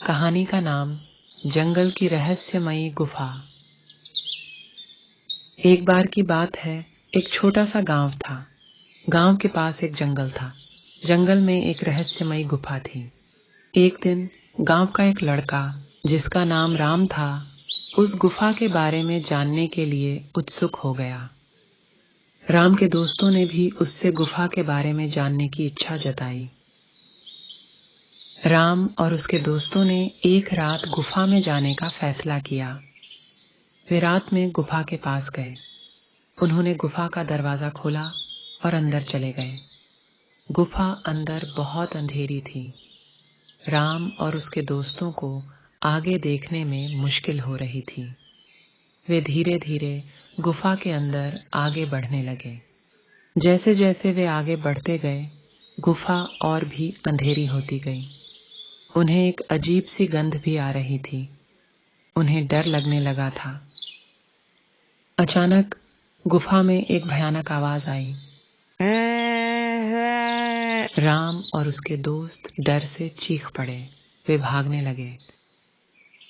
कहानी का नाम जंगल की रहस्यमयी गुफा। एक बार की बात है, एक छोटा सा गांव था। गांव के पास एक जंगल था। जंगल में एक रहस्यमयी गुफा थी। एक दिन गांव का एक लड़का, जिसका नाम राम था, उस गुफा के बारे में जानने के लिए उत्सुक हो गया। राम के दोस्तों ने भी उससे गुफा के बारे में जानने की इच्छा जताई। राम और उसके दोस्तों ने एक रात गुफा में जाने का फैसला किया। वे रात में गुफा के पास गए। उन्होंने गुफा का दरवाजा खोला और अंदर चले गए। गुफा अंदर बहुत अंधेरी थी। राम और उसके दोस्तों को आगे देखने में मुश्किल हो रही थी। वे धीरे धीरे गुफा के अंदर आगे बढ़ने लगे। जैसे जैसे वे आगे बढ़ते गए, गुफा और भी अंधेरी होती गई। उन्हें एक अजीब सी गंध भी आ रही थी। उन्हें डर लगने लगा था। अचानक गुफा में एक भयानक आवाज आई। राम और उसके दोस्त डर से चीख पड़े। वे भागने लगे।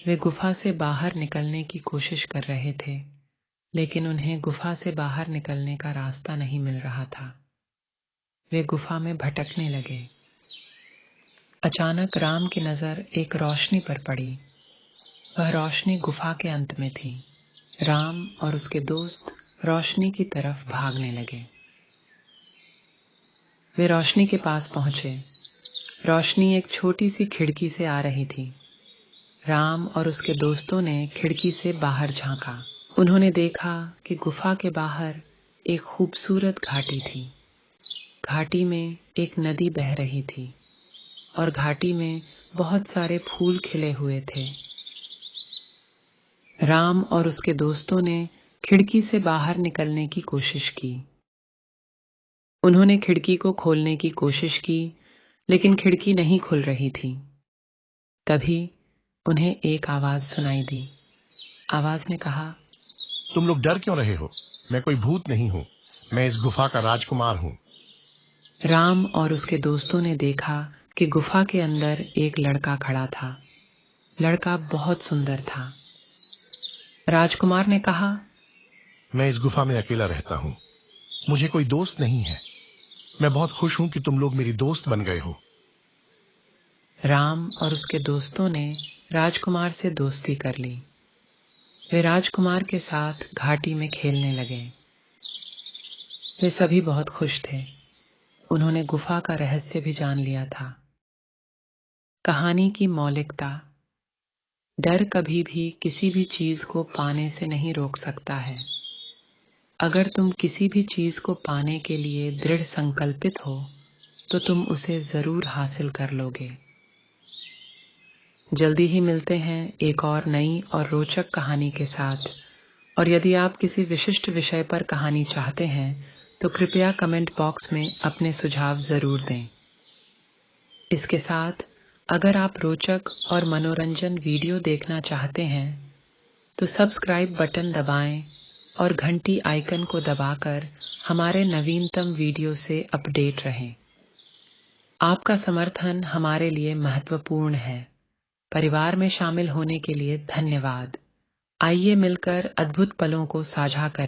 वे गुफा से बाहर निकलने की कोशिश कर रहे थे, लेकिन उन्हें गुफा से बाहर निकलने का रास्ता नहीं मिल रहा था। वे गुफा में भटकने लगे। अचानक राम की नजर एक रोशनी पर पड़ी। वह रोशनी गुफा के अंत में थी। राम और उसके दोस्त रोशनी की तरफ भागने लगे। वे रोशनी के पास पहुंचे। रोशनी एक छोटी सी खिड़की से आ रही थी। राम और उसके दोस्तों ने खिड़की से बाहर झांका। उन्होंने देखा कि गुफा के बाहर एक खूबसूरत घाटी थी। घाटी में एक नदी बह रही थी और घाटी में बहुत सारे फूल खिले हुए थे। राम और उसके दोस्तों ने खिड़की से बाहर निकलने की कोशिश की। उन्होंने खिड़की को खोलने की कोशिश की, लेकिन खिड़की नहीं खुल रही थी। तभी उन्हें एक आवाज सुनाई दी। आवाज ने कहा, तुम लोग डर क्यों रहे हो? मैं कोई भूत नहीं हूँ। मैं इस गुफा का राजकुमार हूँ। राम और उसके दोस्तों ने देखा कि गुफा के अंदर एक लड़का खड़ा था। लड़का बहुत सुंदर था। राजकुमार ने कहा, मैं इस गुफा में अकेला रहता हूँ। मुझे कोई दोस्त नहीं है। मैं बहुत खुश हूँ कि तुम लोग मेरी दोस्त बन गए हो। राम और उसके दोस्तों ने राजकुमार से दोस्ती कर ली। वे राजकुमार के साथ घाटी में खेलने लगे। वे सभी बहुत खुश थे। उन्होंने गुफा का रहस्य भी जान लिया था। कहानी की मौलिकता। डर कभी भी किसी भी चीज को पाने से नहीं रोक सकता है। अगर तुम किसी भी चीज को पाने के लिए दृढ़ संकल्पित हो, तो तुम उसे जरूर हासिल कर लोगे। जल्दी ही मिलते हैं एक और नई और रोचक कहानी के साथ। और यदि आप किसी विशिष्ट विषय पर कहानी चाहते हैं, तो कृपया कमेंट बॉक्स में अपने सुझाव जरूर दें। इसके साथ अगर आप रोचक और मनोरंजन वीडियो देखना चाहते हैं, तो सब्सक्राइब बटन दबाएं और घंटी आइकन को दबाकर हमारे नवीनतम वीडियो से अपडेट रहें। आपका समर्थन हमारे लिए महत्वपूर्ण है। परिवार में शामिल होने के लिए धन्यवाद। आइए मिलकर अद्भुत पलों को साझा करें।